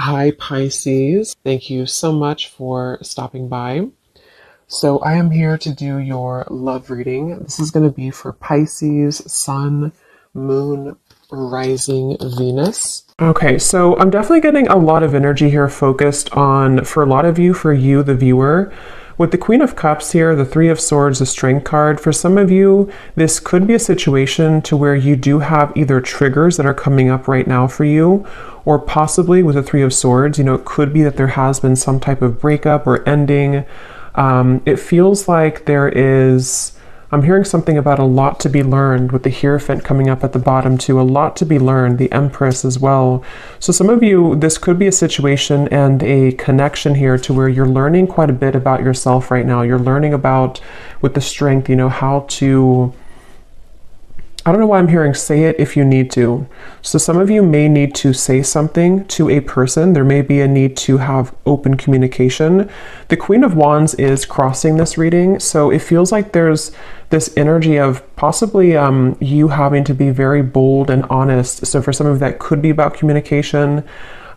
Hi, Pisces. Thank you so much for stopping by. So, I am here to do your love reading. This is going to be for Pisces, Sun, Moon, Rising, Venus. Okay, so I'm definitely getting a lot of energy here focused on, for a lot of you, for you, the viewer. With the Queen of Cups here, the Three of Swords, the Strength card, for some of you, this could be a situation to where you do have either triggers that are coming up right now for you, or possibly with the Three of Swords, it could be that there has been some type of breakup or ending. It feels like I'm hearing something about a lot to be learned with the Hierophant coming up at the bottom too, a lot to be learned, the Empress as well. So some of you, this could be a situation and a connection here to where you're learning quite a bit about yourself right now. You're learning about, with the Strength, how to, I don't know why I'm hearing say it if you need to. So some of you may need to say something to a person. There may be a need to have open communication. The Queen of Wands is crossing this reading. So it feels like there's this energy of possibly you having to be very bold and honest. So for some of that could be about communication.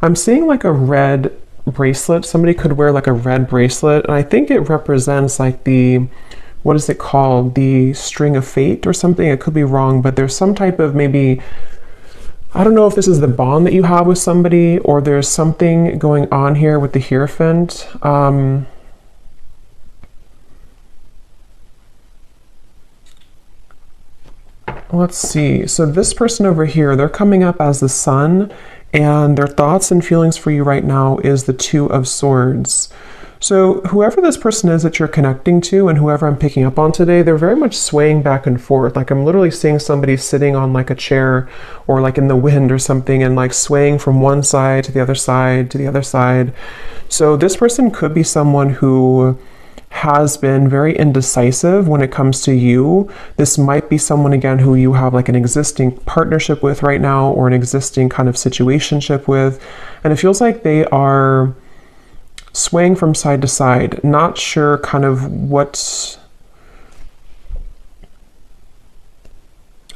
I'm seeing like a red bracelet. Somebody could wear like a red bracelet. And I think it represents like what is it called? The string of fate or something? I could be wrong, but there's some type of maybe, I don't know if this is the bond that you have with somebody or there's something going on here with the Hierophant. Let's see. So this person over here, they're coming up as the Sun, and their thoughts and feelings for you right now is the Two of Swords. So whoever this person is that you're connecting to and whoever I'm picking up on today, they're very much swaying back and forth. Like I'm literally seeing somebody sitting on like a chair or like in the wind or something and like swaying from one side to the other side to the other side. So this person could be someone who has been very indecisive when it comes to you. This might be someone again who you have like an existing partnership with right now or an existing kind of situationship with. And it feels like they are swaying from side to side, not sure kind of what.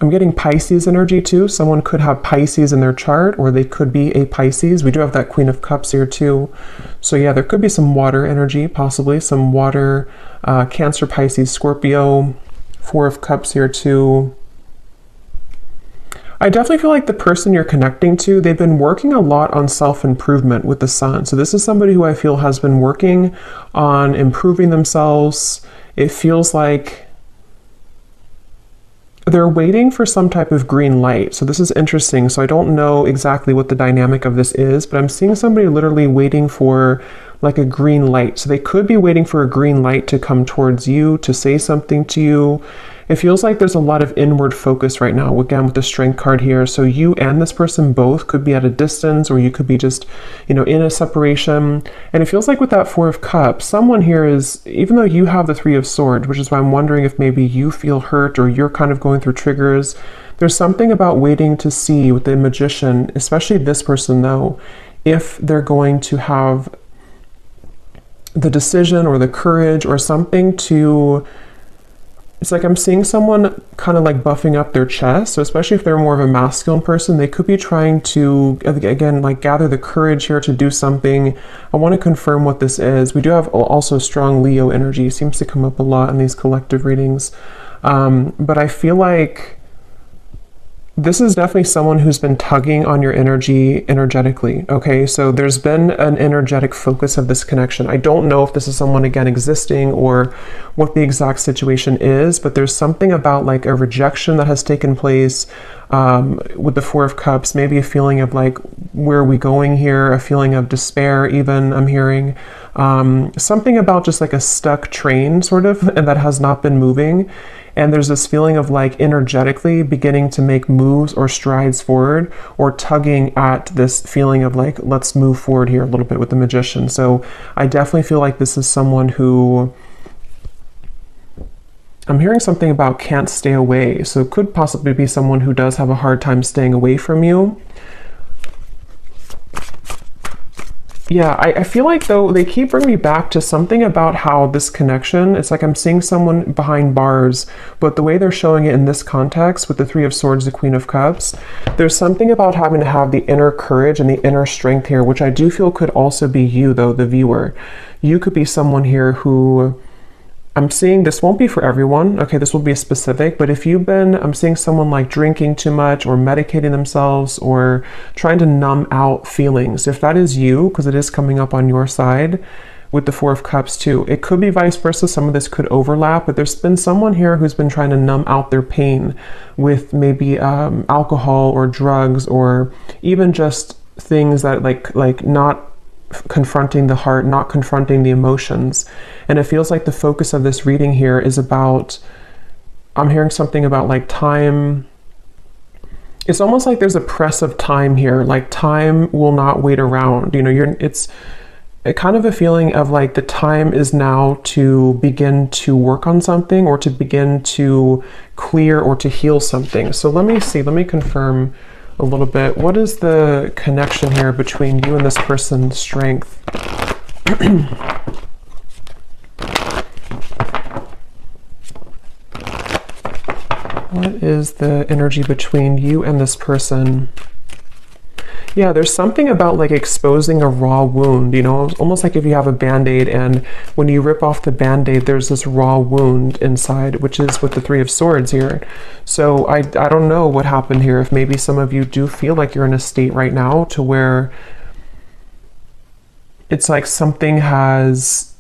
I'm getting Pisces energy too. Someone could have Pisces in their chart or they could be a Pisces. We do have that Queen of Cups here too. So yeah, there could be some water energy, possibly some water, Cancer, Pisces, Scorpio, Four of Cups here too. I definitely feel like the person you're connecting to, they've been working a lot on self-improvement with the Sun. So this is somebody who I feel has been working on improving themselves. It feels like they're waiting for some type of green light. So this is interesting. So I don't know exactly what the dynamic of this is, but I'm seeing somebody literally waiting for like a green light. So they could be waiting for a green light to come towards you, to say something to you. It feels like there's a lot of inward focus right now, again, with the Strength card here. So you and this person both could be at a distance, or you could be just, in a separation. And it feels like with that Four of Cups, someone here is, even though you have the Three of Swords, which is why I'm wondering if maybe you feel hurt or you're kind of going through triggers, there's something about waiting to see with the Magician, especially this person though, if they're going to have the decision or the courage or something to. It's like I'm seeing someone kind of like buffing up their chest. So especially if they're more of a masculine person, they could be trying to, again, like gather the courage here to do something. I want to confirm what this is. We do have also strong Leo energy. It seems to come up a lot in these collective readings. But I feel like this is definitely someone who's been tugging on your energy energetically, okay? So there's been an energetic focus of this connection. I don't know if this is someone, again, existing or what the exact situation is, but there's something about like a rejection that has taken place with the Four of Cups, maybe a feeling of like, where are we going here? A feeling of despair even, I'm hearing. Something about just like a stuck train sort of, and that has not been moving. And there's this feeling of like energetically beginning to make moves or strides forward, or tugging at this feeling of like, let's move forward here a little bit with the Magician. So I definitely feel like this is someone who, I'm hearing something about can't stay away. So it could possibly be someone who does have a hard time staying away from you. Yeah, I feel like though they keep bringing me back to something about how this connection, it's like I'm seeing someone behind bars, but the way they're showing it in this context with the Three of Swords, the Queen of Cups, there's something about having to have the inner courage and the inner strength here, which I do feel could also be you though, the viewer. You could be someone here who, I'm seeing this won't be for everyone, okay, this will be specific, but if you've been, I'm seeing someone like drinking too much or medicating themselves or trying to numb out feelings. If that is you, because it is coming up on your side with the Four of Cups too, it could be vice versa. Some of this could overlap, but there's been someone here who's been trying to numb out their pain with maybe alcohol or drugs or even just things that like not confronting the heart, not confronting the emotions. And it feels like the focus of this reading here is about, I'm hearing something about like time. It's almost like there's a press of time here, like time will not wait around. You know, it's a kind of a feeling of like the time is now to begin to work on something or to begin to clear or to heal something. So let me see, let me confirm a little bit. What is the connection here between you and this person's strength? What is the energy between you and this person? Yeah, there's something about like exposing a raw wound, you know, almost like if you have a band-aid and when you rip off the band-aid, there's this raw wound inside, which is with the Three of Swords here. So I don't know what happened here. If maybe some of you do feel like you're in a state right now to where it's like something has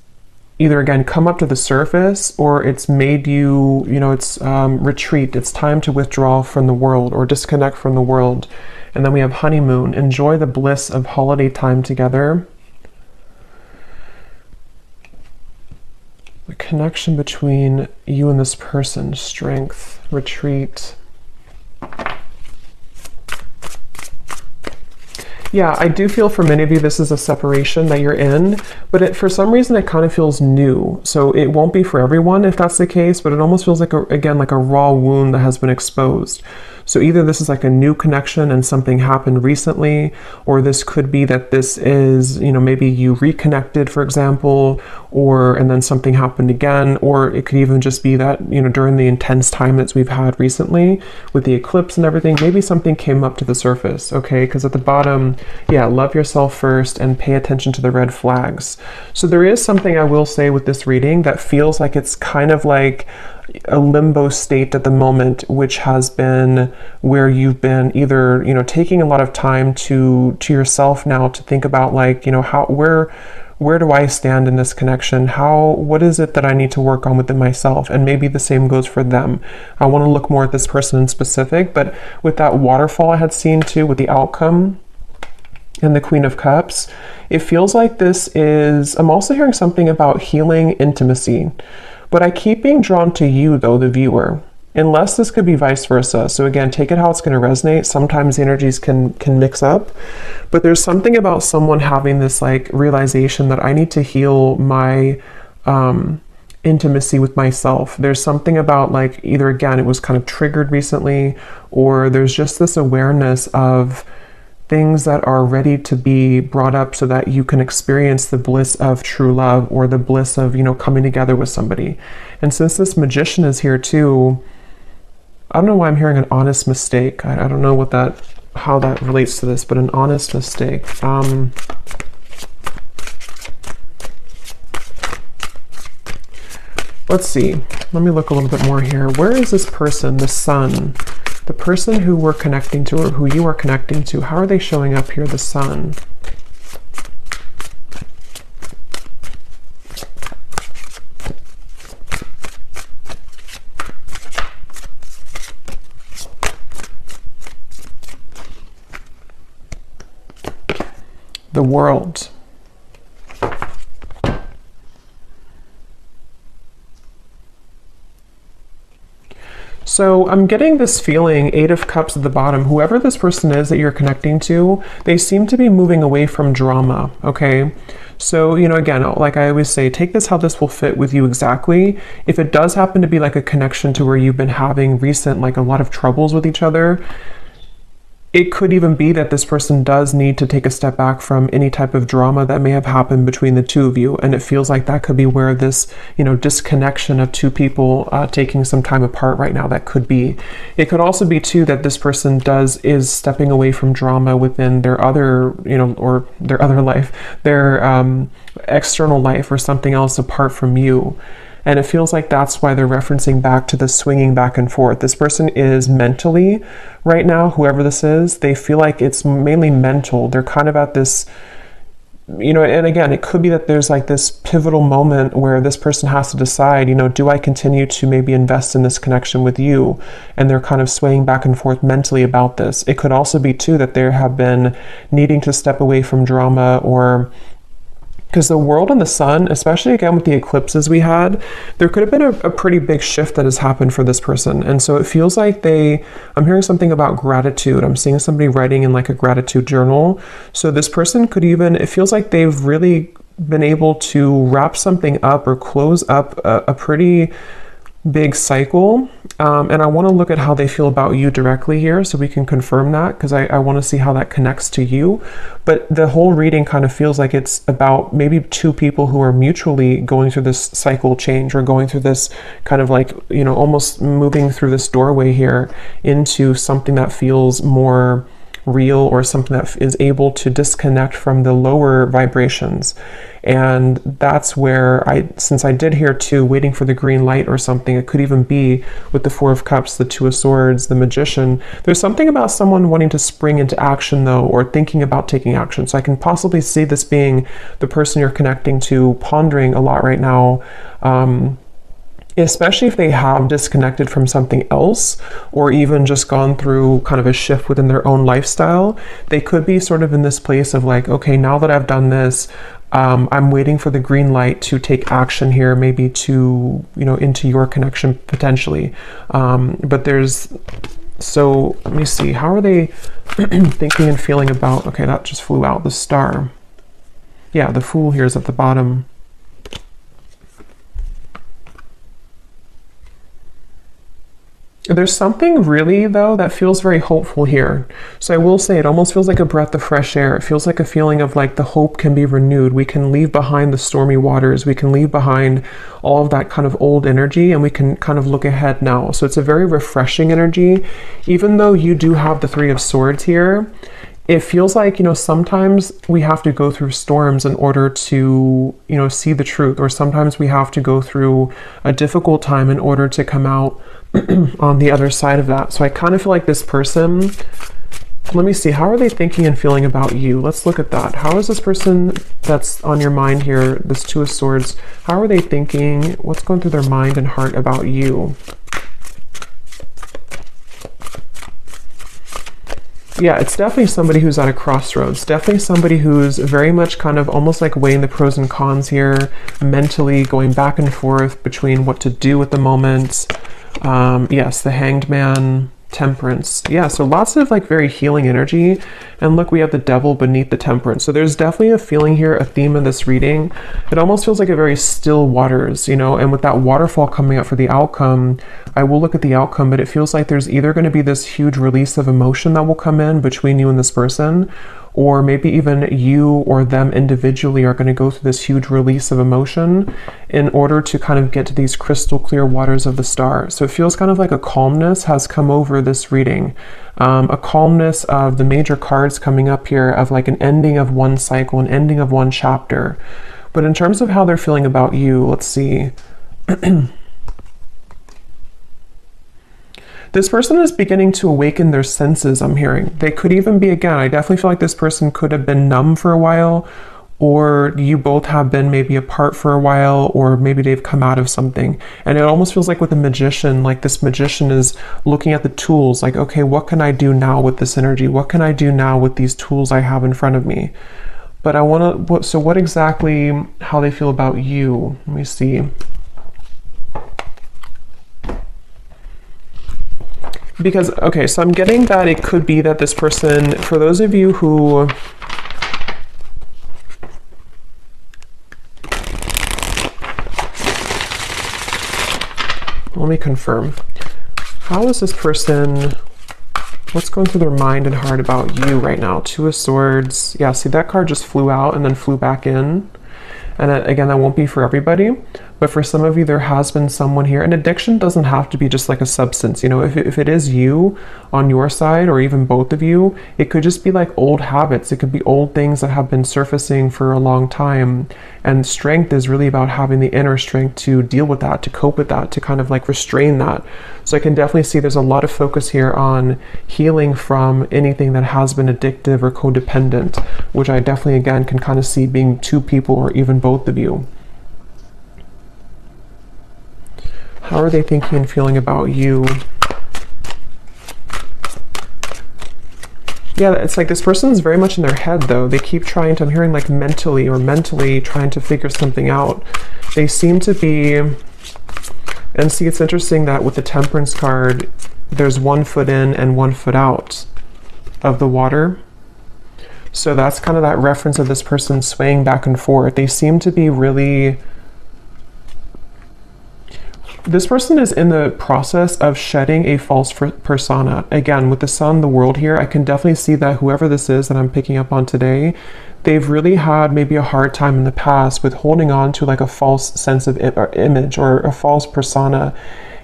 either again come up to the surface or it's made you, you know, it's retreat. It's time to withdraw from the world or disconnect from the world. And then we have honeymoon. Enjoy the bliss of holiday time together. The connection between you and this person, strength, retreat. Yeah, I do feel for many of you this is a separation that you're in, but for some reason it kind of feels new. So it won't be for everyone if that's the case, but it almost feels like, again, like a raw wound that has been exposed. So either this is like a new connection and something happened recently, or this could be that this is, you know, maybe you reconnected, for example, and then something happened again, or it could even just be that, you know, during the intense time that we've had recently with the eclipse and everything, maybe something came up to the surface, okay? Because at the bottom, yeah, love yourself first and pay attention to the red flags. So there is something I will say with this reading that feels like it's kind of like a limbo state at the moment, which has been where you've been either, you know, taking a lot of time to yourself now to think about like, you know, where do I stand in this connection? What is it that I need to work on within myself? And maybe the same goes for them. I want to look more at this person in specific, but with that waterfall I had seen too, with the outcome and the Queen of Cups, it feels like this is, I'm also hearing something about healing intimacy. But I keep being drawn to you, though, the viewer, unless this could be vice versa. So again, take it how it's going to resonate. Sometimes the energies can mix up, but there's something about someone having this like realization that I need to heal my intimacy with myself. There's something about like either, again, it was kind of triggered recently, or there's just this awareness of things that are ready to be brought up so that you can experience the bliss of true love or the bliss of, you know, coming together with somebody. And since this Magician is here too, I don't know why I'm hearing an honest mistake. I don't know how that relates to this, but an honest mistake. Let's see. Let me look a little bit more here. Where is this person, the Sun? The person who we're connecting to or who you are connecting to, how are they showing up here, the Sun? The World. So I'm getting this feeling, Eight of Cups at the bottom, whoever this person is that you're connecting to, they seem to be moving away from drama, okay? So, you know, again, like I always say, take this how this will fit with you exactly. If it does happen to be like a connection to where you've been having recent, like a lot of troubles with each other, it could even be that this person does need to take a step back from any type of drama that may have happened between the two of you. And it feels like that could be where this, disconnection of two people taking some time apart right now, that could be. It could also be too that this person is stepping away from drama within their other, or their other life, their external life or something else apart from you. And it feels like that's why they're referencing back to the swinging back and forth. This person is mentally, right now, whoever this is, they feel like it's mainly mental. They're kind of at this, and again, it could be that there's like this pivotal moment where this person has to decide, do I continue to maybe invest in this connection with you? And they're kind of swaying back and forth mentally about this. It could also be too that they have been needing to step away from drama, or because the world and the sun, especially again with the eclipses we had, there could have been a pretty big shift that has happened for this person. And so it feels like I'm hearing something about gratitude. I'm seeing somebody writing in like a gratitude journal. So this person could it feels like they've really been able to wrap something up or close up a pretty big cycle. And I want to look at how they feel about you directly here so we can confirm that, because I want to see how that connects to you. But the whole reading kind of feels like it's about maybe two people who are mutually going through this cycle change, or going through this kind of like, almost moving through this doorway here into something that feels more real, or something that is able to disconnect from the lower vibrations. And that's where since I did hear too, waiting for the green light or something, it could even be with the Four of Cups, the Two of Swords, the Magician. There's something about someone wanting to spring into action though, or thinking about taking action. So I can possibly see this being the person you're connecting to, pondering a lot right now, especially if they have disconnected from something else, or even just gone through kind of a shift within their own lifestyle. They could be sort of in this place of like, okay, now that I've done this, I'm waiting for the green light to take action here, maybe to, into your connection potentially. So let me see, how are they thinking and feeling about, okay, that just flew out, the Star. Yeah, the Fool here is at the bottom. There's something really, though, that feels very hopeful here. So I will say it almost feels like a breath of fresh air. It feels like a feeling of like the hope can be renewed. We can leave behind the stormy waters. We can leave behind all of that kind of old energy, and we can kind of look ahead now. So it's a very refreshing energy. Even though you do have the Three of Swords here, it feels like, sometimes we have to go through storms in order to, see the truth, or sometimes we have to go through a difficult time in order to come out on the other side of that. So I kind of feel like this person, let me see, how are they thinking and feeling about you? Let's look at that. How is this person that's on your mind here, this Two of Swords, how are they thinking? What's going through their mind and heart about you? Yeah, it's definitely somebody who's at a crossroads. Definitely somebody who's very much kind of almost like weighing the pros and cons here, mentally going back and forth between what to do at the moment. Yes, the Hanged Man, Temperance. Yeah, so lots of like very healing energy. And look, we have the Devil beneath the Temperance. So there's definitely a feeling here, a theme of this reading. It almost feels like a very still waters, and with that waterfall coming up for the outcome, I will look at the outcome, but it feels like there's either going to be this huge release of emotion that will come in between you and this person, or maybe even you or them individually are going to go through this huge release of emotion in order to kind of get to these crystal clear waters of the Star. So it feels kind of like a calmness has come over this reading, a calmness of the major cards coming up here, of like an ending of one cycle, an ending of one chapter. But in terms of how they're feeling about you, let's see. This person is beginning to awaken their senses, I'm hearing. They could even be, again, I definitely feel like this person could have been numb for a while, or you both have been maybe apart for a while, or maybe they've come out of something. And it almost feels like with the Magician, like this Magician is looking at the tools, like, okay, what can I do now with this energy? What can I do now with these tools I have in front of me? But I want to, so what exactly, how they feel about you? Let me see. Because, okay, so I'm getting that it could be that this person, for those of you who, let me confirm. How is this person, What's going through their mind and heart about you right now? Two of Swords. Yeah, see, that card just flew out and then flew back in. And again, that won't be for everybody, but for some of you, there has been someone here. And addiction doesn't have to be just like a substance. You know, if it is you on your side, or even both of you, it could just be like old habits. It could be old things that have been surfacing for a long time. And strength is really about having the inner strength to deal with that, to cope with that, to kind of like restrain that. So I can definitely see there's a lot of focus here on healing from anything that has been addictive or codependent, which I definitely, again, can kind of see being two people or even both of you. How are they thinking and feeling about you? Yeah, it's like this person is very much in their head, though. They keep trying to, I'm hearing like mentally trying to figure something out. They seem to be, and see, it's interesting that with the Temperance card, there's 1 foot in and 1 foot out of the water. So that's kind of that reference of this person swaying back and forth. They seem to be really, this person is in the process of shedding a false persona. Again, with the Sun, the world here, I can definitely see that whoever this is that I'm picking up on today, they've really had maybe a hard time in the past with holding on to like a false sense of image or a false persona.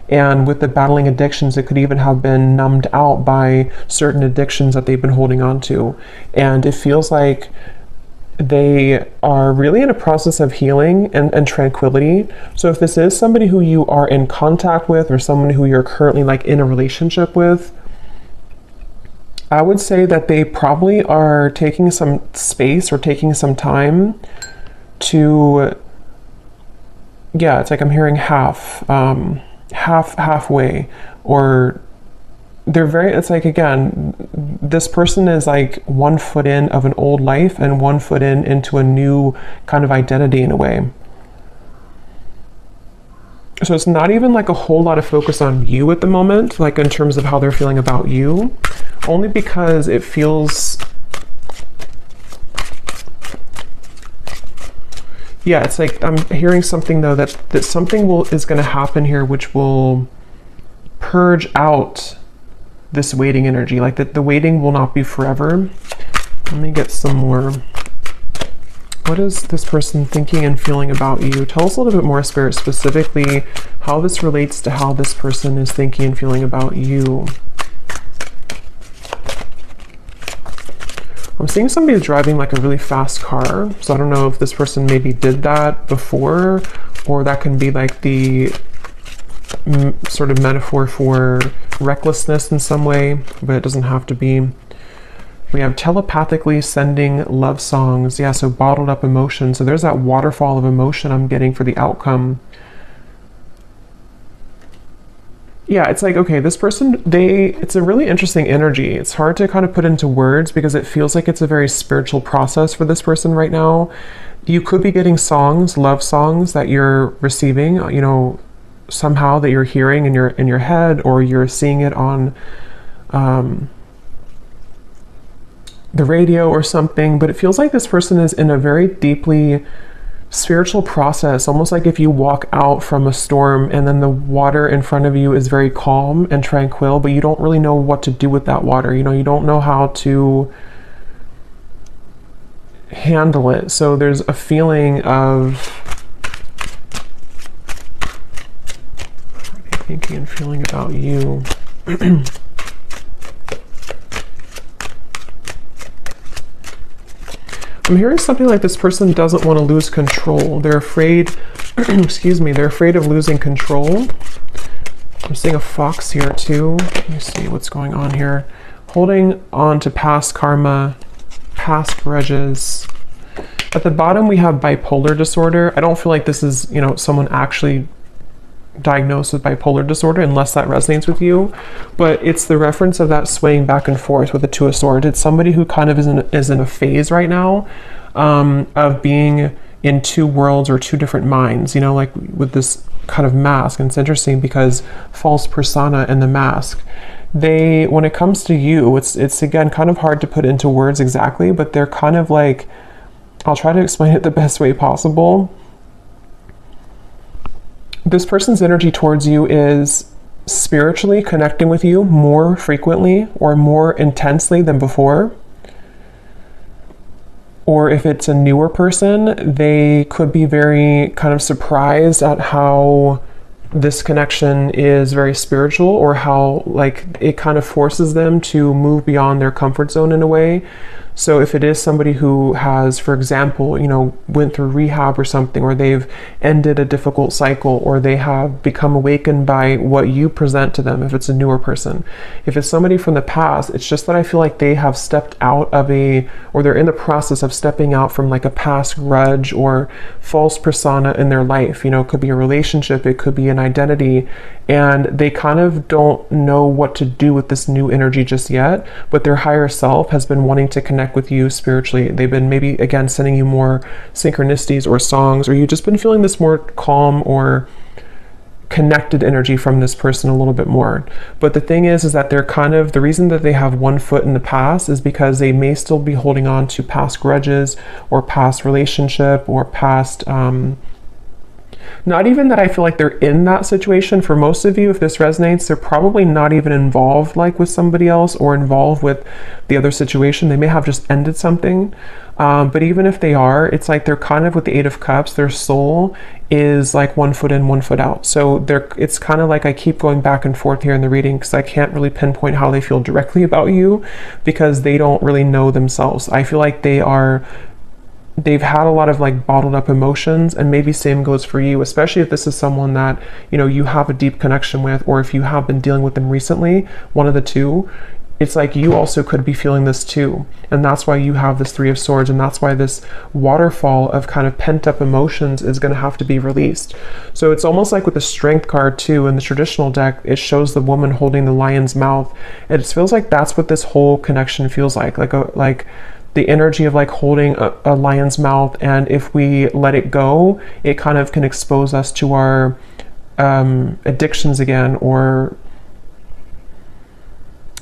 And with the battling addictions, it could even have been numbed out by certain addictions that they've been holding on to. And it feels like they are really in a process of healing and tranquility. So if this is somebody who you are in contact with, or someone who you're currently like in a relationship with, I would say that they probably are taking some space or taking some time to, yeah, it's like I'm hearing halfway, or they're very, it's like, again, this person is like 1 foot in of an old life and 1 foot in into a new kind of identity in a way. So it's not even like a whole lot of focus on you at the moment, like in terms of how they're feeling about you, only because it feels, yeah, it's like I'm hearing something though that something is going to happen here which will purge out this waiting energy, like that the waiting will not be forever. Let me get some more. What is this person thinking and feeling about you? Tell us a little bit more, Spirit, specifically how this relates to how this person is thinking and feeling about you. I'm seeing somebody driving like a really fast car. So I don't know if this person maybe did that before, or that can be like the sort of metaphor for recklessness in some way, but it doesn't have to be. We have telepathically sending love songs. Yeah, so bottled up emotion. So there's that waterfall of emotion I'm getting for the outcome. Yeah, it's like, okay, this person, it's a really interesting energy. It's hard to kind of put into words because it feels like it's a very spiritual process for this person right now. You could be getting songs, love songs that you're receiving, you know, somehow that you're hearing in your head, or you're seeing it on the radio or something. But it feels like this person is in a very deeply spiritual process, almost like if you walk out from a storm and then the water in front of you is very calm and tranquil, but you don't really know what to do with that water. You know, you don't know how to handle it. So there's a feeling of thinking and feeling about you. I'm hearing something like this person doesn't want to lose control. They're afraid, excuse me, they're afraid of losing control. I'm seeing a fox here too. Let me see what's going on here. Holding on to past karma, past grudges. At the bottom we have bipolar disorder. I don't feel like this is, you know, someone actually diagnosed with bipolar disorder, unless that resonates with you, but it's the reference of that swaying back and forth with the Two of Swords. It's somebody who kind of is in a phase right now of being in two worlds or two different minds, you know, like with this kind of mask. And it's interesting because false persona and the mask, when it comes to you, it's again kind of hard to put into words exactly, but they're kind of like, I'll try to explain it the best way possible. This person's energy towards you is spiritually connecting with you more frequently or more intensely than before. Or if it's a newer person, they could be very kind of surprised at how this connection is very spiritual, or how like it kind of forces them to move beyond their comfort zone in a way. So if it is somebody who has, for example, you know, went through rehab or something, or they've ended a difficult cycle, or they have become awakened by what you present to them, if it's a newer person. If it's somebody from the past, it's just that I feel like they have stepped out of or they're in the process of stepping out from like a past grudge or false persona in their life. You know, it could be a relationship, it could be an identity, and they kind of don't know what to do with this new energy just yet, but their higher self has been wanting to connect with you spiritually. They've been maybe again sending you more synchronicities or songs, or you've just been feeling this more calm or connected energy from this person a little bit more. But the thing is that they're kind of, the reason that they have one foot in the past is because they may still be holding on to past grudges or past relationship or past not even that I feel like they're in that situation. For most of you, if this resonates, they're probably not even involved like with somebody else or involved with the other situation. They may have just ended something. But even if they are, it's like they're kind of with the Eight of Cups, their soul is like one foot in, one foot out. So it's kind of like I keep going back and forth here in the reading because I can't really pinpoint how they feel directly about you because they don't really know themselves. I feel like they've had a lot of like bottled up emotions, and maybe same goes for you, especially if this is someone that, you know, you have a deep connection with, or if you have been dealing with them recently, one of the two. It's like you also could be feeling this too. And that's why you have this Three of Swords, and that's why this waterfall of kind of pent up emotions is going to have to be released. So it's almost like with the Strength card too, in the traditional deck, it shows the woman holding the lion's mouth. It feels like that's what this whole connection feels like the energy of like holding a lion's mouth, and if we let it go, it kind of can expose us to our addictions again, or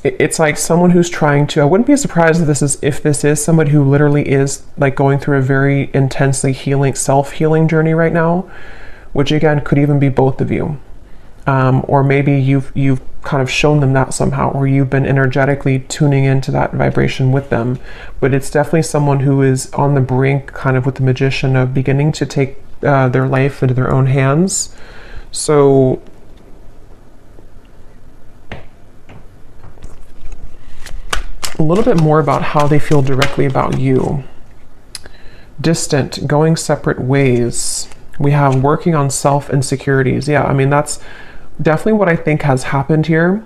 it's like someone who's trying to, I wouldn't be surprised if this is somebody who literally is like going through a very intensely self-healing journey right now, which again could even be both of you. Or maybe you've kind of shown them that somehow, or you've been energetically tuning into that vibration with them. But it's definitely someone who is on the brink, kind of with the Magician, of beginning to take their life into their own hands. So a little bit more about how they feel directly about you. Distant, going separate ways. We have working on self-insecurities. Yeah, I mean, that's definitely what I think has happened here.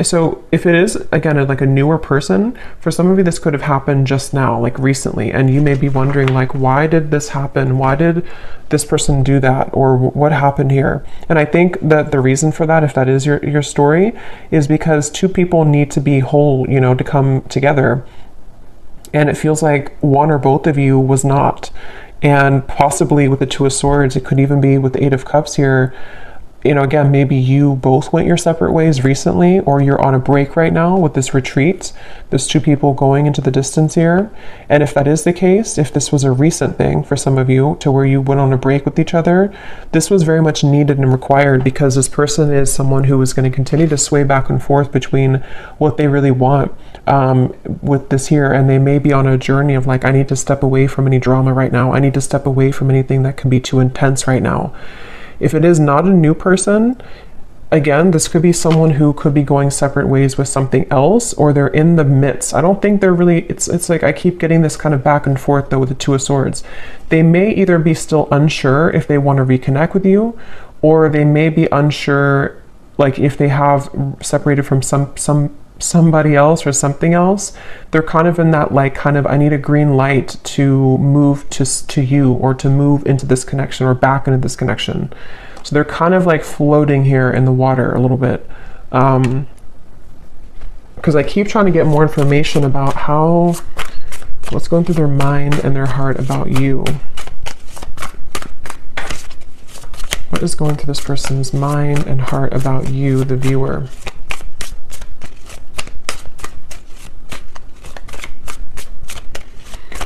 So if it is, again, like a newer person, for some of you, this could have happened just now, like recently. And you may be wondering, like, why did this happen? Why did this person do that? Or what happened here? And I think that the reason for that, if that is your story, is because two people need to be whole, you know, to come together. And it feels like one or both of you was not. And possibly with the Two of Swords, it could even be with the Eight of Cups here. You know, again, maybe you both went your separate ways recently, or you're on a break right now with this retreat. There's two people going into the distance here. And if that is the case, if this was a recent thing for some of you to where you went on a break with each other, this was very much needed and required, because this person is someone who is going to continue to sway back and forth between what they really want with this here. And they may be on a journey of like, I need to step away from any drama right now. I need to step away from anything that can be too intense right now. If it is not a new person, again, this could be someone who could be going separate ways with something else, or they're in the midst. I don't think they're really, it's like I keep getting this kind of back and forth though with the Two of Swords. They may either be still unsure if they want to reconnect with you, or they may be unsure, like if they have separated from somebody else or something else. They're kind of in that like kind of, I need a green light to move to you, or to move into this connection, or back into this connection. So they're kind of like floating here in the water a little bit, because I keep trying to get more information about what's going through their mind and their heart about you. What is going through this person's mind and heart about you, the viewer?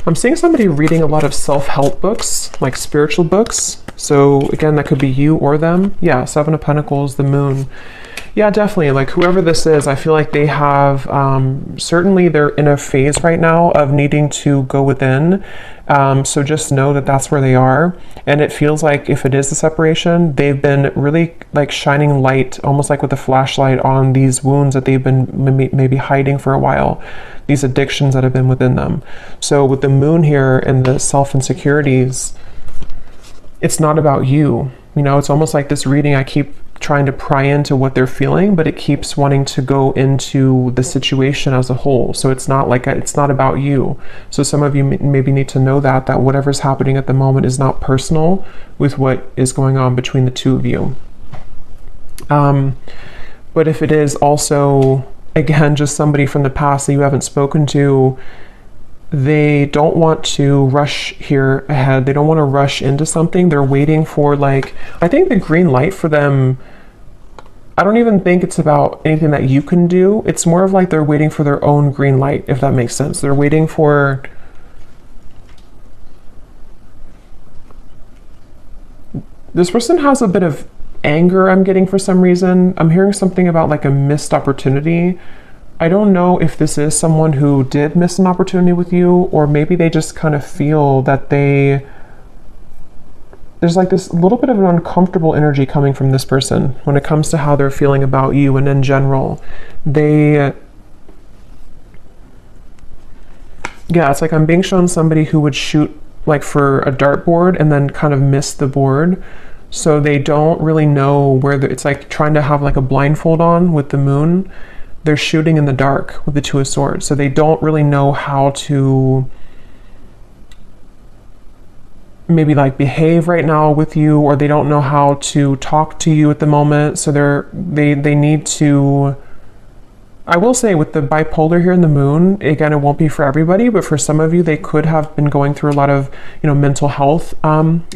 I'm seeing somebody reading a lot of self-help books, like spiritual books. So again, that could be you or them. Yeah, Seven of Pentacles, the Moon. Yeah, definitely. Like whoever this is, I feel like they have, certainly they're in a phase right now of needing to go within. So just know that that's where they are. And it feels like if it is a separation, they've been really like shining light, almost like with a flashlight on these wounds that they've been maybe hiding for a while, these addictions that have been within them. So with the moon here and the self-insecurities, it's not about you. You know, it's almost like this reading, I keep trying to pry into what they're feeling, but it keeps wanting to go into the situation as a whole. So it's not like it's not about you. So some of you maybe need to know that whatever's happening at the moment is not personal with what is going on between the two of you. But if it is also, again, just somebody from the past that you haven't spoken to, they don't want to rush here ahead. They don't want to rush into something. They're waiting for, like, I think the green light for them, I don't even think it's about anything that you can do. It's more of like they're waiting for their own green light, if that makes sense. They're waiting for, this person has a bit of anger I'm getting for some reason. I'm hearing something about like a missed opportunity. I don't know if this is someone who did miss an opportunity with you, or maybe they just kind of feel that there's like this little bit of an uncomfortable energy coming from this person when it comes to how they're feeling about you. And in general, yeah, it's like I'm being shown somebody who would shoot like for a dartboard and then kind of miss the board. So they don't really know where it's like trying to have like a blindfold on with the moon. They're shooting in the dark with the Two of Swords. So they don't really know how to maybe like behave right now with you, or they don't know how to talk to you at the moment. So they need to, I will say with the bipolar here in the moon, again, it won't be for everybody, but for some of you, they could have been going through a lot of, mental health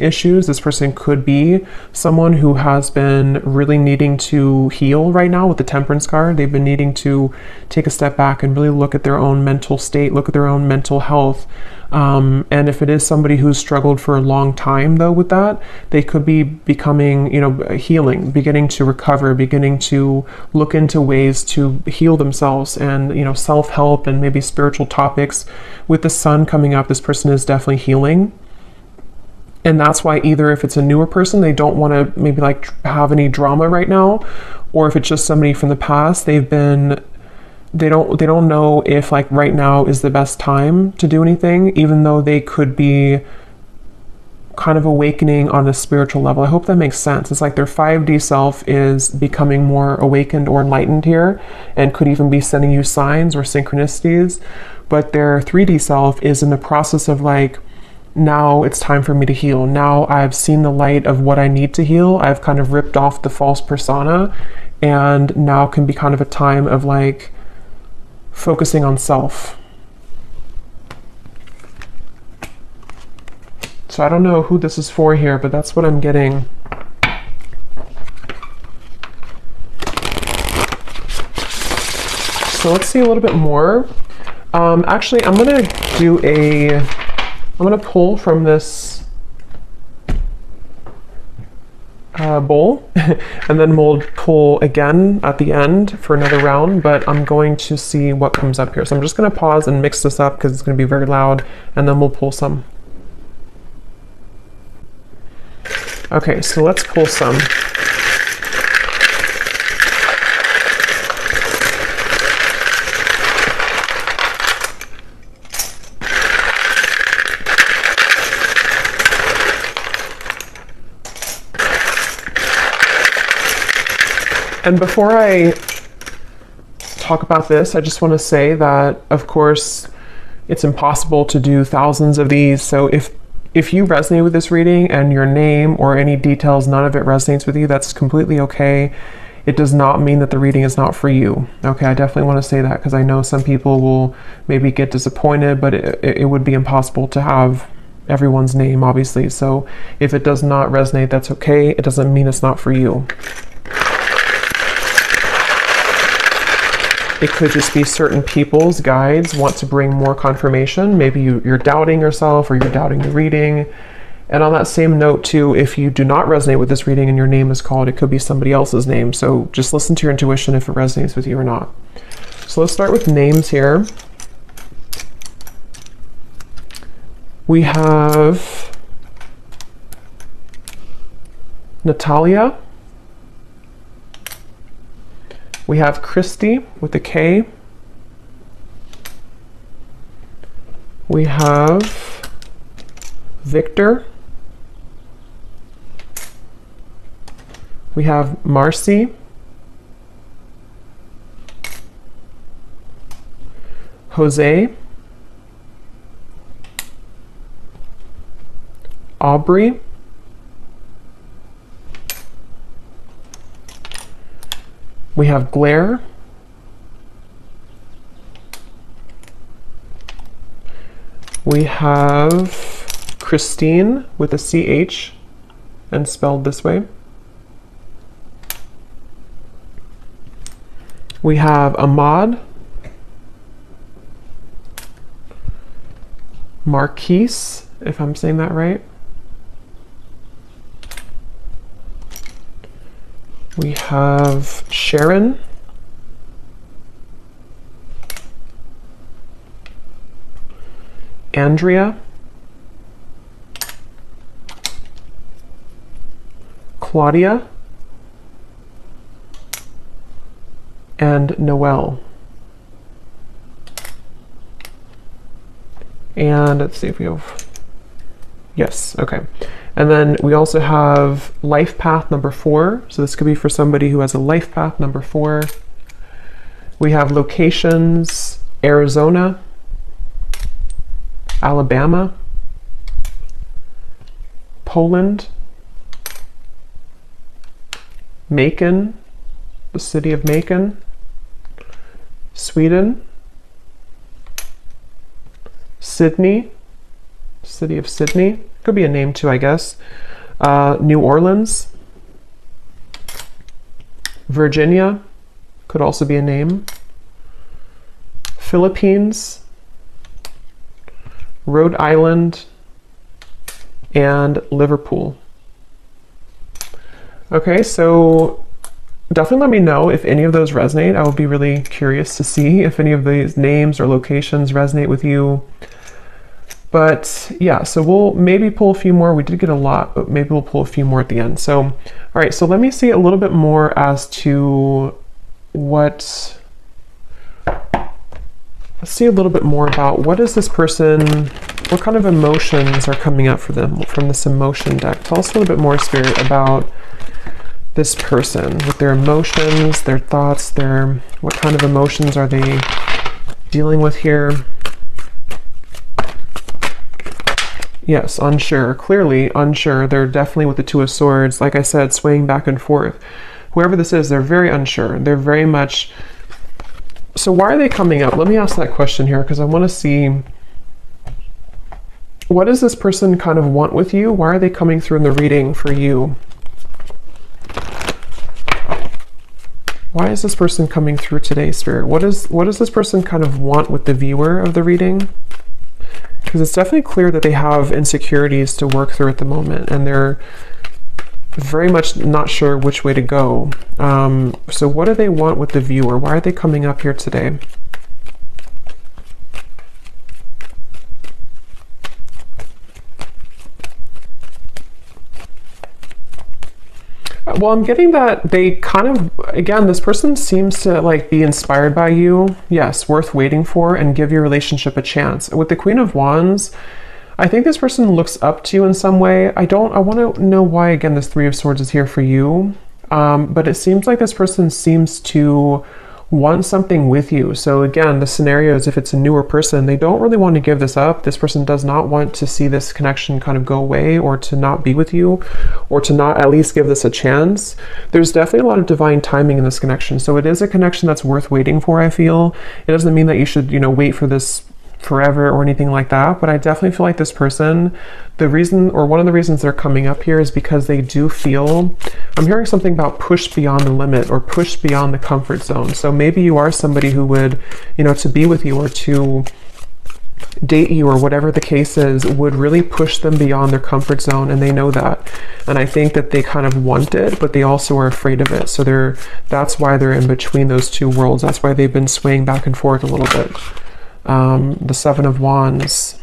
issues. This person could be someone who has been really needing to heal right now with the Temperance card. They've been needing to take a step back and really look at their own mental state, look at their own mental health. And if it is somebody who's struggled for a long time, though, with that, they could be becoming, healing, beginning to recover, beginning to look into ways to heal themselves and, self-help and maybe spiritual topics. With the sun coming up, this person is definitely healing. And that's why either if it's a newer person, they don't want to maybe like have any drama right now, or if it's just somebody from the past, they don't know if like right now is the best time to do anything, even though they could be kind of awakening on a spiritual level. I hope that makes sense. It's like their 5D self is becoming more awakened or enlightened here, and could even be sending you signs or synchronicities. But their 3D self is in the process of like, now it's time for me to heal. Now I've seen the light of what I need to heal. I've kind of ripped off the false persona, and now can be kind of a time of like focusing on self. So I don't know who this is for here, but that's what I'm getting. So let's see a little bit more. Actually, I'm gonna pull from this bowl, and then we'll pull again at the end for another round, but I'm going to see what comes up here. So I'm just going to pause and mix this up because it's going to be very loud, and then we'll pull some. Okay, so let's pull some. And before I talk about this, I just want to say that, of course, it's impossible to do thousands of these. So if you resonate with this reading and your name or any details, none of it resonates with you, that's completely okay. It does not mean that the reading is not for you. Okay, I definitely want to say that because I know some people will maybe get disappointed, but it would be impossible to have everyone's name, obviously. So if it does not resonate, that's okay. It doesn't mean it's not for you. It could just be certain people's guides want to bring more confirmation. Maybe you're doubting yourself, or you're doubting the reading, And on that same note too, if you do not resonate with this reading and your name is called, it could be somebody else's name. So just listen to your intuition if it resonates with you or not. So let's start with names here. We have Natalia. We have Christy with a K. We have Victor. We have Marcy. Jose. Aubrey. We have Blair. We have Christine with a CH and spelled this way. We have Ahmad. Marquise, if I'm saying that right. We have Sharon. Andrea. Claudia. And Noelle. And let's see if we have, yes, okay. And then we also have life path number 4. So this could be for somebody who has a life path number 4. We have locations, Arizona, Alabama, Poland, Macon, the city of Macon, Sweden, Sydney, city of Sydney, could be a name too, I guess, New Orleans, Virginia, could also be a name, Philippines, Rhode Island, and Liverpool. Okay, so definitely let me know if any of those resonate. I would be really curious to see if any of these names or locations resonate with you. But yeah, so we'll maybe pull a few more. We did get a lot, but maybe we'll pull a few more at the end. So, all right, so let me see a little bit more as to let's see a little bit more about what is this person, what kind of emotions are coming up for them from this emotion deck. Tell us a little bit more, Spirit, about this person with their emotions, their thoughts, what kind of emotions are they dealing with here? Yes, unsure, clearly unsure. They're definitely with the Two of Swords, like I said, swaying back and forth. Whoever this is, they're very unsure. They're very much, so why are they coming up? Let me ask that question here, because I want to see, what does this person kind of want with you? Why are they coming through in the reading for you? Why is this person coming through today, Spirit? What does this person kind of want with the viewer of the reading? Because it's definitely clear that they have insecurities to work through at the moment, and they're very much not sure which way to go. So what do they want with the viewer? Why are they coming up here today? Well, I'm getting that they kind of, again, this person seems to like be inspired by you. Yes, worth waiting for, and give your relationship a chance. With the Queen of Wands, I think this person looks up to you in some way. I want to know why, again, this Three of Swords is here for you. But it seems like this person seems to want something with you. So again, the scenario is if it's a newer person, they don't really want to give this up. This person does not want to see this connection kind of go away, or to not be with you, or to not at least give this a chance. There's definitely a lot of divine timing in this connection. So it is a connection that's worth waiting for, I feel. It doesn't mean that you should, wait for this forever or anything like that, but I definitely feel like this person, the reason, or one of the reasons they're coming up here, is because they do feel, I'm hearing something about push beyond the limit, or push beyond the comfort zone. So maybe you are somebody who would, to be with you, or to date you or whatever the case is would really push them beyond their comfort zone, and they know that. And I think that they kind of want it, but they also are afraid of it. So that's why they're in between those two worlds. That's why they've been swaying back and forth a little bit. The Seven of Wands.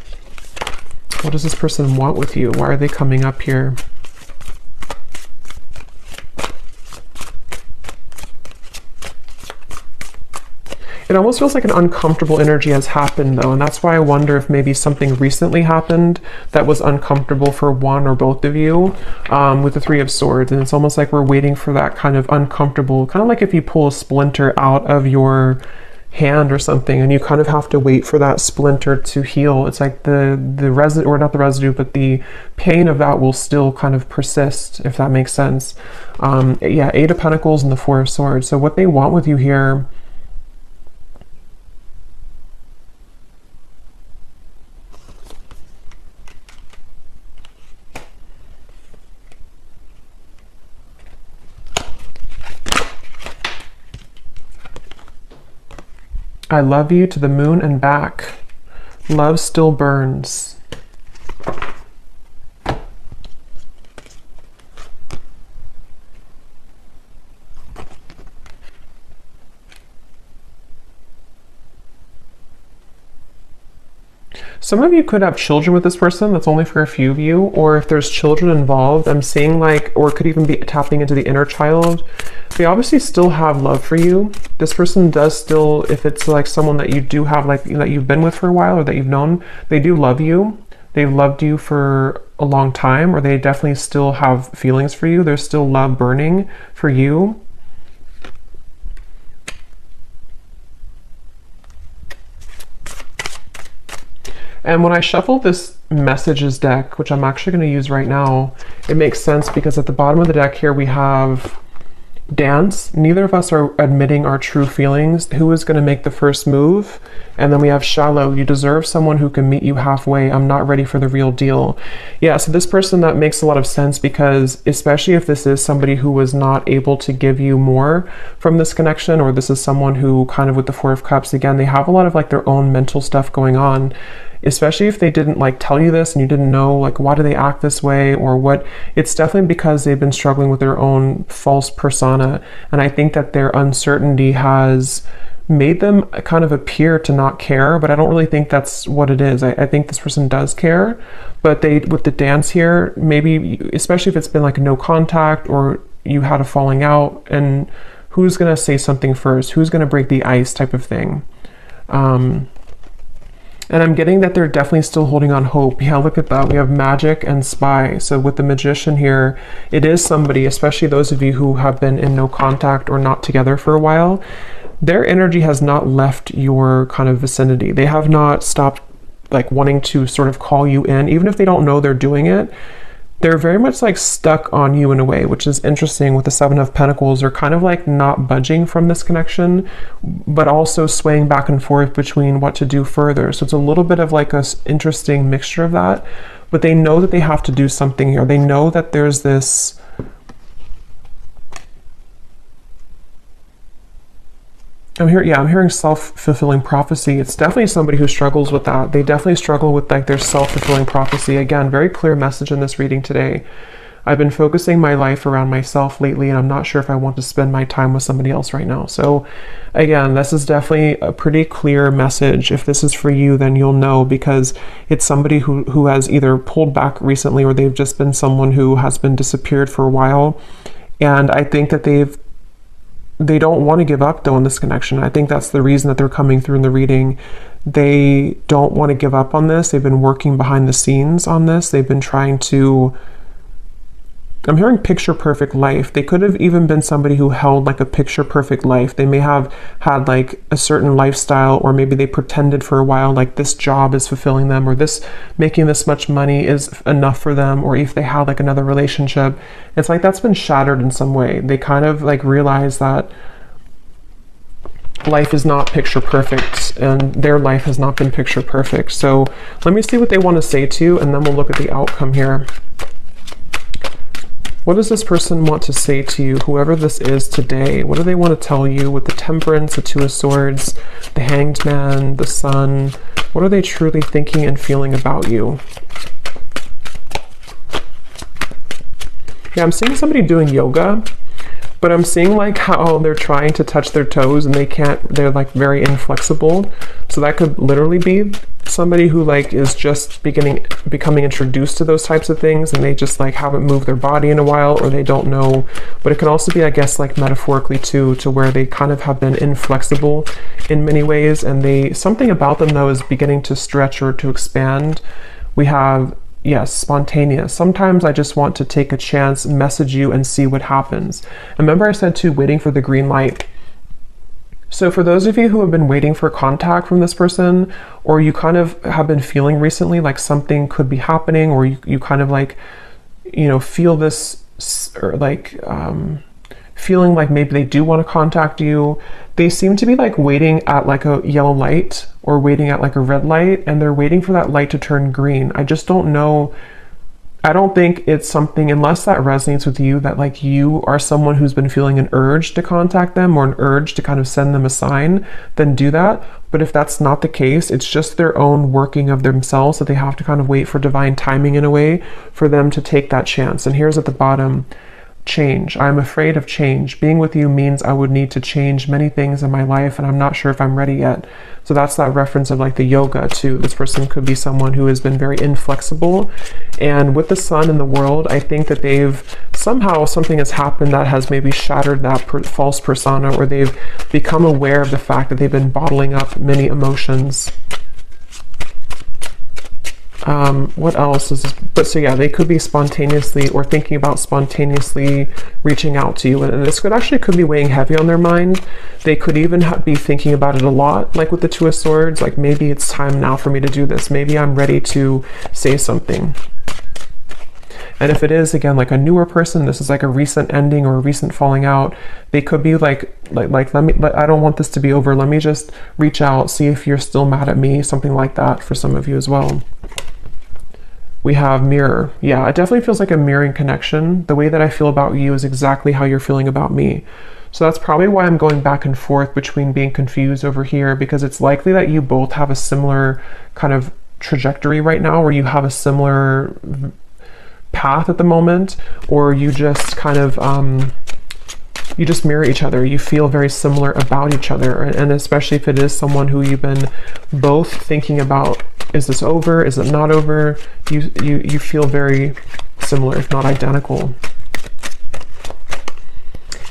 What does this person want with you? Why are they coming up here? It almost feels like an uncomfortable energy has happened though, and that's why I wonder if maybe something recently happened that was uncomfortable for one or both of you, with the Three of Swords. And it's almost like we're waiting for that kind of uncomfortable, kind of like if you pull a splinter out of your hand or something and you kind of have to wait for that splinter to heal. It's like the residue, or not the residue, but the pain of that will still kind of persist, if that makes sense. Yeah, Eight of Pentacles and the Four of Swords. So what they want with you here, I love you to the moon and back. Love still burns. Some of you could have children with this person. That's only for a few of you. Or if there's children involved, I'm seeing like, or it could even be tapping into the inner child. They obviously still have love for you. This person does still, if it's like someone that you do have, like that you've been with for a while or that you've known, they do love you. They've loved you for a long time, or they definitely still have feelings for you. There's still love burning for you. And when I shuffle this messages deck, which I'm actually going to use right now, it makes sense because at the bottom of the deck here we have dance. Neither of us are admitting our true feelings. Who is going to make the first move? And then we have shallow. You deserve someone who can meet you halfway. I'm not ready for the real deal. Yeah, so this person, that makes a lot of sense because especially if this is somebody who was not able to give you more from this connection, or this is someone who kind of with the Four of Cups, again, they have a lot of like their own mental stuff going on. Especially if they didn't like tell you this and you didn't know like why do they act this way or what, it's definitely because they've been struggling with their own false persona. And I think that their uncertainty has made them kind of appear to not care, but I don't really think that's what it is. I think this person does care, but they, with the dance here, maybe especially if it's been like no contact or you had a falling out, and who's gonna say something first, who's gonna break the ice type of thing. And I'm getting that they're definitely still holding on hope. Yeah, look at that. We have Magic and Spy. So with the Magician here, it is somebody, especially those of you who have been in no contact or not together for a while, their energy has not left your kind of vicinity. They have not stopped like wanting to sort of call you in, even if they don't know they're doing it. They're very much like stuck on you in a way, which is interesting with the Seven of Pentacles. They're kind of like not budging from this connection, but also swaying back and forth between what to do further. So it's a little bit of like a interesting mixture of that, but they know that they have to do something here. They know that there's this, I'm hearing self-fulfilling prophecy. It's definitely somebody who struggles with that. They definitely struggle with like their self-fulfilling prophecy. Again, very clear message in this reading today. I've been focusing my life around myself lately, and I'm not sure if I want to spend my time with somebody else right now. So again, this is definitely a pretty clear message. If this is for you, then you'll know, because it's somebody who has either pulled back recently, or they've just been someone who has been disappeared for a while. And I think that they don't want to give up though in this connection. I think that's the reason that they're coming through in the reading. They don't want to give up on this. They've been working behind the scenes on this. They've been trying to, I'm hearing picture perfect life. They could have even been somebody who held like a picture perfect life. They may have had like a certain lifestyle, or maybe they pretended for a while like this job is fulfilling them, or this making this much money is enough for them, or if they had like another relationship, it's like that's been shattered in some way. They kind of like realize that life is not picture perfect, and their life has not been picture perfect. So let me see what they want to say to you, and then we'll look at the outcome here. What does this person want to say to you, whoever this is today? What do they want to tell you with the Temperance, the Two of Swords, the Hanged Man, the Sun, What are they truly thinking and feeling about you? Yeah, I'm seeing somebody doing yoga, but I'm seeing like how they're trying to touch their toes and they can't, they're like very inflexible. So that could literally be somebody who like is just becoming introduced to those types of things, and they just like haven't moved their body in a while, or they don't know. But it can also be, I guess, like metaphorically too, to where they kind of have been inflexible in many ways, and they, something about them though is beginning to stretch or to expand. We have, yes, spontaneous. Sometimes I just want to take a chance, message you, and see what happens. Remember I said too, waiting for the green light. So for those of you who have been waiting for contact from this person, or you kind of have been feeling recently like something could be happening, or you kind of like, you know, feel this, or like feeling like maybe they do want to contact you, they seem to be like waiting at like a yellow light or waiting at like a red light, and they're waiting for that light to turn green. I just don't know. I don't think it's something, unless that resonates with you, that like you are someone who's been feeling an urge to contact them or an urge to kind of send them a sign, then do that. But if that's not the case, it's just their own working of themselves that they have to kind of wait for divine timing in a way for them to take that chance. And here's at the bottom, change. I'm afraid of change. Being with you means I would need to change many things in my life, and I'm not sure if I'm ready yet. So that's that reference of like the yoga too. This person could be someone who has been very inflexible, and with the sun in the world, I think that they've somehow, something has happened that has maybe shattered that false persona, or they've become aware of the fact that they've been bottling up many emotions. What else is this? But so yeah, they could be spontaneously or thinking about spontaneously reaching out to you, and this could be weighing heavy on their mind. They could even be thinking about it a lot, like with the Two of Swords, like maybe it's time now for me to do this, maybe I'm ready to say something. And if it is, again, like a newer person, this is like a recent ending or a recent falling out, they could be like I don't want this to be over, let me just reach out, see if you're still mad at me, something like that for some of you as well. We have mirror. Yeah, it definitely feels like a mirroring connection. The way that I feel about you is exactly how you're feeling about me. So that's probably why I'm going back and forth between being confused over here, because it's likely that you both have a similar kind of trajectory right now, or you have a similar path at the moment, or you just kind of you just mirror each other. You feel very similar about each other, and especially if it is someone who you've been both thinking about, is this over, is it not over, you feel very similar, if not identical.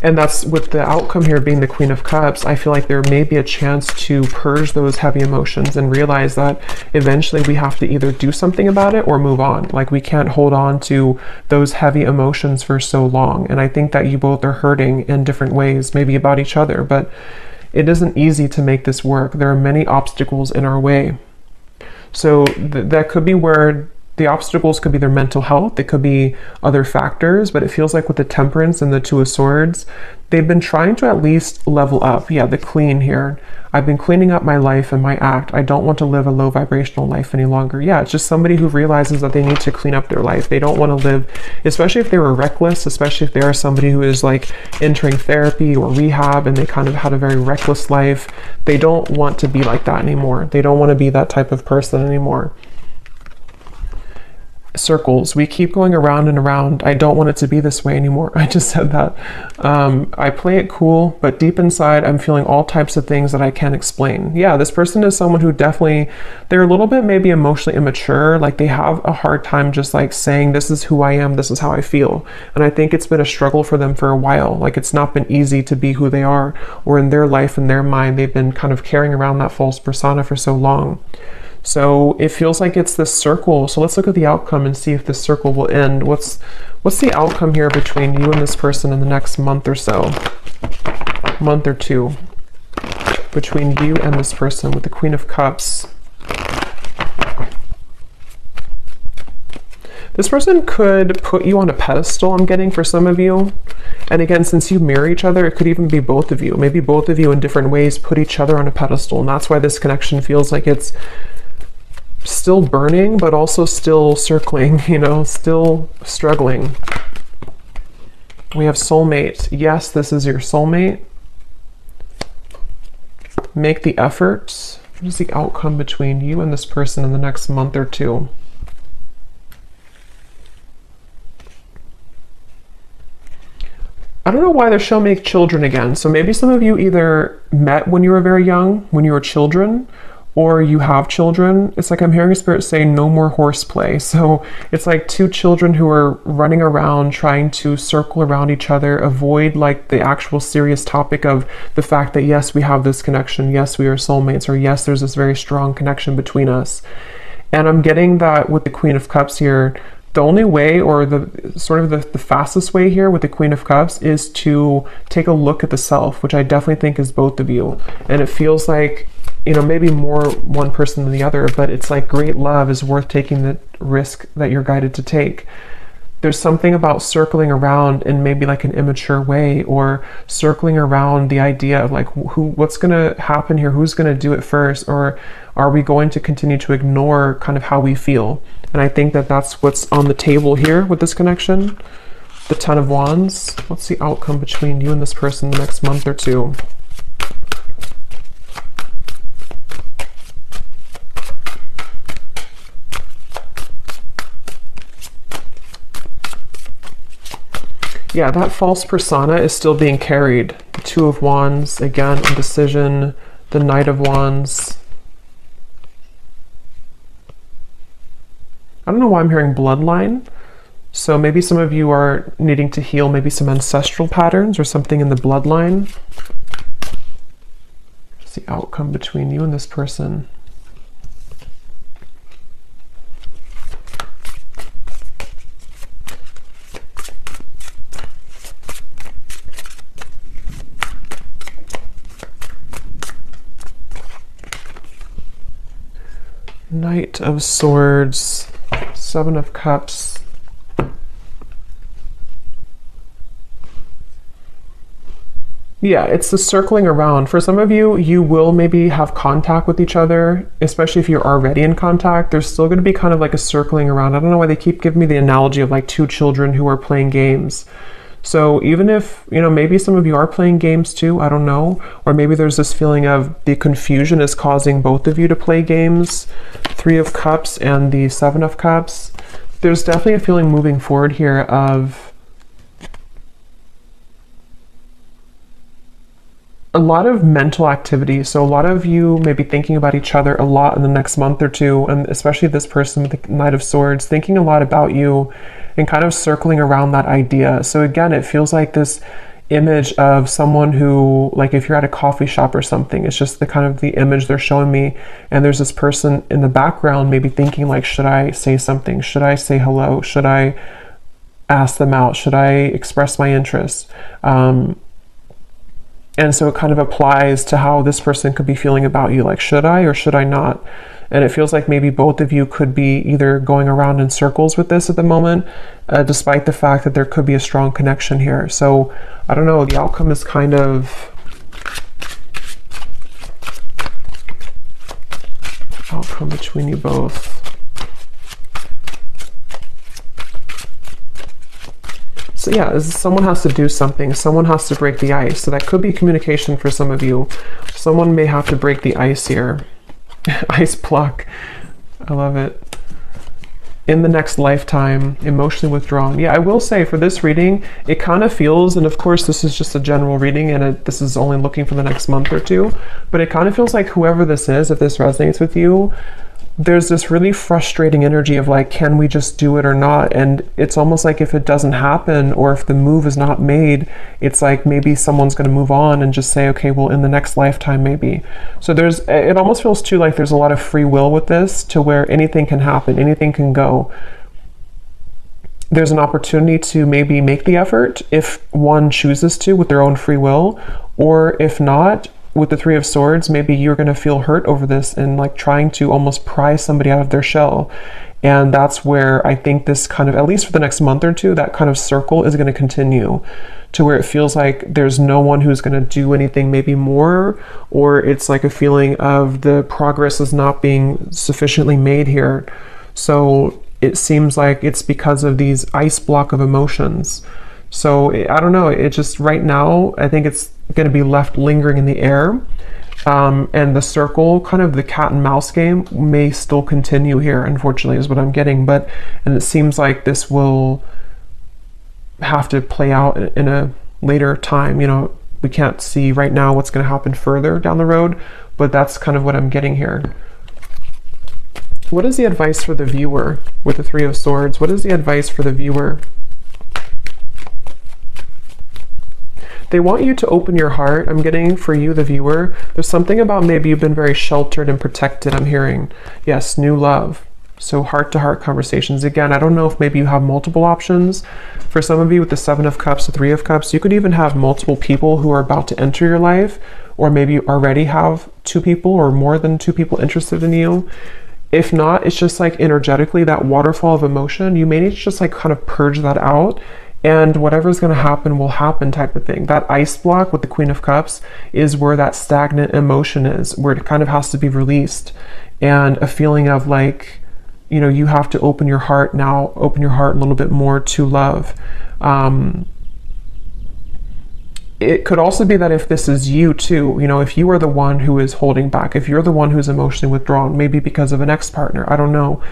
And that's with the outcome here being the Queen of Cups. I feel like there may be a chance to purge those heavy emotions and realize that eventually we have to either do something about it or move on. Like we can't hold on to those heavy emotions for so long. And I think that you both are hurting in different ways, maybe about each other, but it isn't easy to make this work. There are many obstacles in our way. So that could be where the obstacles could be their mental health, it could be other factors, but it feels like with the Temperance and the Two of Swords, they've been trying to at least level up. Yeah, the Queen here. I've been cleaning up my life and my act. I don't want to live a low vibrational life any longer. Yeah, it's just somebody who realizes that they need to clean up their life. They don't want to live, especially if they were reckless, especially if they are somebody who is like entering therapy or rehab and they kind of had a very reckless life. They don't want to be like that anymore. They don't want to be that type of person anymore. Circles. We keep going around and around. I don't want it to be this way anymore. I just said that. I play it cool, but deep inside, I'm feeling all types of things that I can't explain. Yeah, this person is someone who definitely, they're a little bit maybe emotionally immature. Like they have a hard time just like saying, this is who I am, this is how I feel. And I think it's been a struggle for them for a while. Like it's not been easy to be who they are, or in their life, in their mind, they've been kind of carrying around that false persona for so long. So it feels like it's this circle. So let's look at the outcome and see if this circle will end. What's the outcome here between you and this person in the next month or so? Month or two. Between you and this person with the Queen of Cups. This person could put you on a pedestal, I'm getting, for some of you. And again, since you mirror each other, it could even be both of you. Maybe both of you in different ways put each other on a pedestal. And that's why this connection feels like it's still burning, but also still circling, you know, still struggling. We have soulmate. Yes, this is your soulmate. Make the efforts. What is the outcome between you and this person in the next month or two? I don't know why they're showing me children again. So maybe some of you either met when you were very young, when you were children, or you have children. It's like I'm hearing a spirit say no more horseplay. So it's like two children who are running around trying to circle around each other, avoid like the actual serious topic of the fact that yes, we have this connection, yes, we are soulmates, or yes, there's this very strong connection between us. And I'm getting that with the Queen of Cups here. The only way, or the sort of the fastest way here with the Queen of Cups, is to take a look at the self, which I definitely think is both of you. And it feels like, you know, maybe more one person than the other, but it's like great love is worth taking the risk that you're guided to take. There's something about circling around in maybe like an immature way, or circling around the idea of like what's going to happen here, who's going to do it first, or are we going to continue to ignore kind of how we feel? And I think that that's what's on the table here with this connection. The Ten of Wands. What's the outcome between you and this person the next month or two? Yeah, that false persona is still being carried. The Two of Wands, again, indecision, the Knight of Wands. I don't know why I'm hearing bloodline. So maybe some of you are needing to heal maybe some ancestral patterns or something in the bloodline. What's the outcome between you and this person? Knight of Swords, Seven of Cups. Yeah, it's the circling around. For some of you, you will maybe have contact with each other, especially if you're already in contact. There's still going to be kind of like a circling around. I don't know why they keep giving me the analogy of like two children who are playing games. So even if, you know, maybe some of you are playing games too, I don't know. Or maybe there's this feeling of the confusion is causing both of you to play games. Three of Cups and the Seven of Cups. There's definitely a feeling moving forward here of a lot of mental activity. So a lot of you may be thinking about each other a lot in the next month or two, and especially this person with the Knight of Swords, thinking a lot about you and kind of circling around that idea. So again, it feels like this image of someone who, like if you're at a coffee shop or something, it's just the kind of the image they're showing me, and there's this person in the background maybe thinking like, should I say something? Should I say hello? Should I ask them out? Should I express my interest? And so it kind of applies to how this person could be feeling about you, like, should I or should I not? And it feels like maybe both of you could be either going around in circles with this at the moment, despite the fact that there could be a strong connection here. So I don't know, the outcome is kind of outcome between you both. So yeah, someone has to do something. Someone has to break the ice. So that could be communication for some of you. Someone may have to break the ice here. Ice block. I love it. In the next lifetime, emotionally withdrawn. Yeah, I will say for this reading, it kind of feels, and of course this is just a general reading and this is only looking for the next month or two, but it kind of feels like whoever this is, if this resonates with you, there's this really frustrating energy of like, can we just do it or not? And it's almost like if it doesn't happen, or if the move is not made, it's like maybe someone's going to move on and just say, okay, well, in the next lifetime, maybe. So it almost feels too like there's a lot of free will with this, to where anything can happen, anything can go. There's an opportunity to maybe make the effort if one chooses to with their own free will, or if not, with the Three of Swords, maybe you're going to feel hurt over this and like trying to almost pry somebody out of their shell. And that's where I think this kind of, at least for the next month or two, that kind of circle is going to continue, to where it feels like there's no one who's going to do anything maybe more, or it's like a feeling of the progress is not being sufficiently made here. So it seems like it's because of these ice block of emotions. So I don't know, it just right now, I think it's going to be left lingering in the air. And the circle, kind of the cat and mouse game, may still continue here, unfortunately, is what I'm getting. And it seems like this will have to play out in a later time. You know, we can't see right now what's going to happen further down the road, but that's kind of what I'm getting here. What is the advice for the viewer with the Three of Swords? What is the advice for the viewer? They want you to open your heart. I'm getting for you, the viewer. There's something about maybe you've been very sheltered and protected, I'm hearing. Yes, new love. So heart-to-heart conversations. Again, I don't know if maybe you have multiple options. For some of you with the Seven of Cups, the Three of Cups, you could even have multiple people who are about to enter your life, or maybe you already have two people or more than two people interested in you. If not, it's just like energetically that waterfall of emotion. You may need to just like kind of purge that out, and whatever's going to happen will happen type of thing. That ice block with the Queen of Cups is where that stagnant emotion is, where it kind of has to be released, and a feeling of like, you know, you have to open your heart now, open your heart a little bit more to love. It could also be that if this is you too, you know, if you are the one who is holding back, if you're the one who's emotionally withdrawn, maybe because of an ex-partner, I don't know.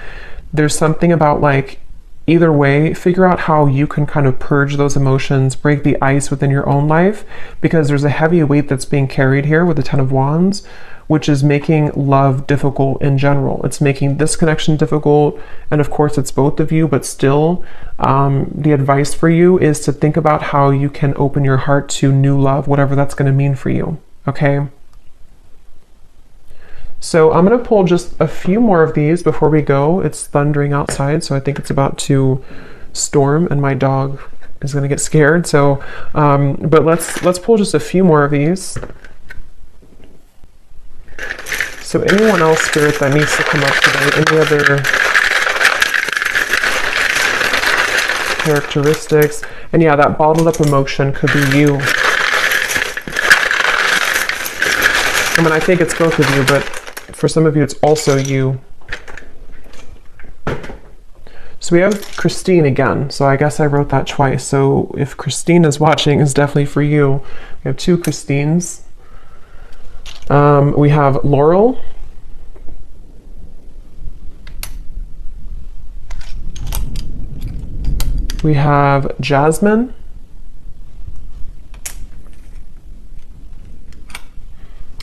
There's something about like, either way, figure out how you can kind of purge those emotions, break the ice within your own life, because there's a heavy weight that's being carried here with the Ten of Wands, which is making love difficult in general. It's making this connection difficult, and of course it's both of you, but still, the advice for you is to think about how you can open your heart to new love, whatever that's going to mean for you, okay? So I'm going to pull just a few more of these before we go. It's thundering outside, so I think it's about to storm, and my dog is going to get scared. So, but let's pull just a few more of these. So anyone else, Spirit, that needs to come up today, any other characteristics? And yeah, that bottled up emotion could be you. I mean, I think it's both of you, but for some of you, it's also you. So we have Christine again. So I guess I wrote that twice. So if Christine is watching, it's definitely for you. We have two Christines. We have Laurel. We have Jasmine.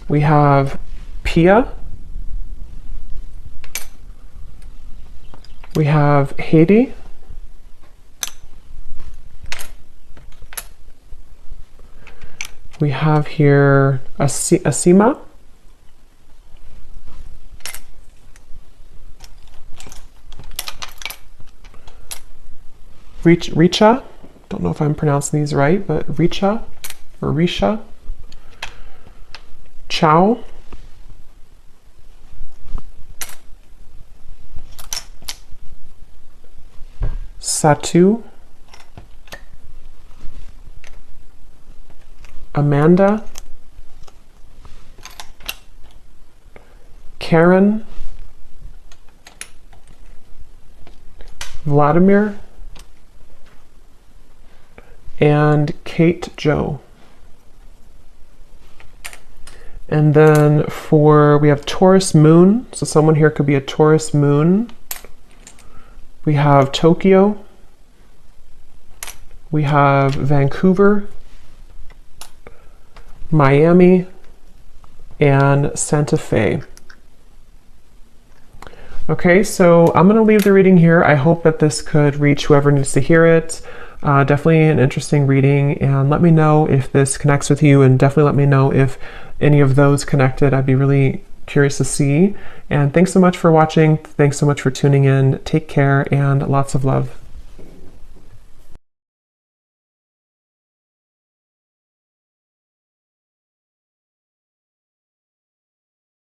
We have Pia. We have Haiti. We have here Asima. Richa. Don't know if I'm pronouncing these right, but Richa or Risha. Chow. Satu. Amanda. Karen. Vladimir. And Kate Joe. And then we have Taurus Moon. So someone here could be a Taurus Moon. We have Tokyo. We have Vancouver, Miami, and Santa Fe. Okay, so I'm going to leave the reading here. I hope that this could reach whoever needs to hear it. Definitely an interesting reading, and let me know if this connects with you, and definitely let me know if any of those connected. I'd be really curious to see. And thanks so much for watching. Thanks so much for tuning in. Take care and lots of love.